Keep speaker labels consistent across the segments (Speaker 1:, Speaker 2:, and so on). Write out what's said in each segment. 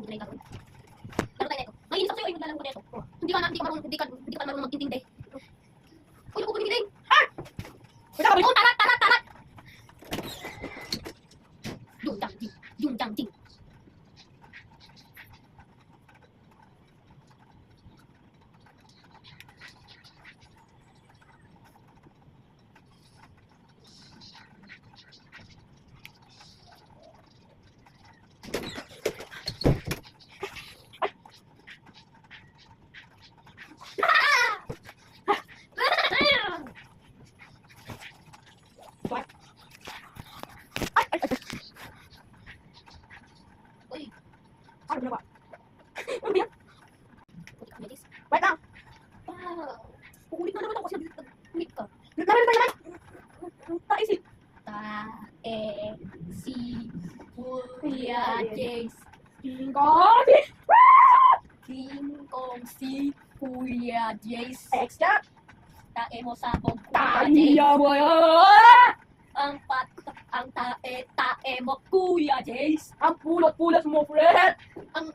Speaker 1: na yung gagawin. Laro tayo nito. Naiinis ako sa'yo, maglalaro ko nito. Hindi ka marunong magtintindi. Uy, naku, kumigiling! Ha! Oh, tarat! Yung dang ding. Ano ba? Ano ba yan? Wait lang! Kukulit na naman ako kasi nag-ulit ka. Naman ba naman? Taisip. Si Kuya Jace. King Kong si Kuya Jace. Extra. Tae mo sa kong Kuya Jace. Mo yan! Ang tae mo Kuya Jace. Ang pulot mo, Fred. Ang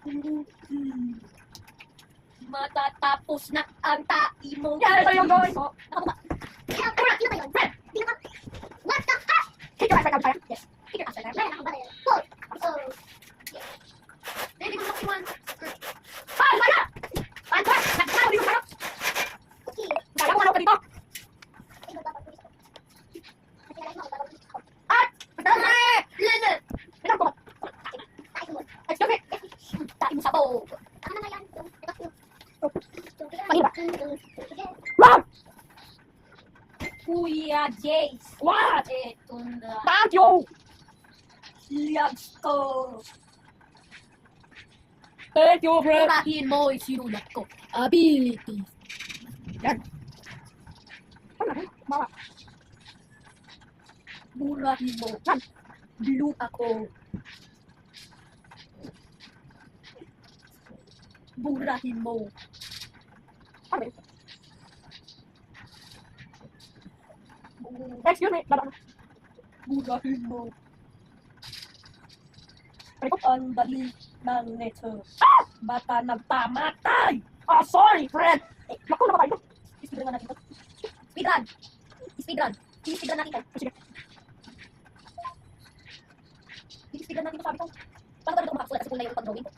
Speaker 1: matatapos na ang tae mo. Yan, ito yung gawin ko. Nakababa. Sino ba yun? Fred! What the fuck? Kick your ass right now, Fred. Yes. Kick your ass right now. Fred, nakababa yun. Pull. So, yeah. Hindi ko nakiwan. Paan ba na? Paan ba? Nagkakaw dito kayo. Okay. Kaya mo ka dito. At! Lele! Ilang ko? Excuse me! Tayo mo sa bog. Ano na yan? Mahirap. Wow! Kuya Jace. What? Ito na. Thank you! Liags ko. Thank you, Fred. Purahin mo isinulat ko. Ability. Yan. Ano na? Mawa. Burahin mo. Yan. Blue ako. Burahin mo. Okay. Excuse me. Burahin mo. Ang dali ng neto. Baka nagpamatay. Ah, sorry, friend. Eh, naku, namatay ito. Speedrun natin ito. Speedrun natin ito. Sige. Speedrun natin ito, sabi ko. Paano ba nito makakasulat? Kasi kung na yung pag-drawing ko.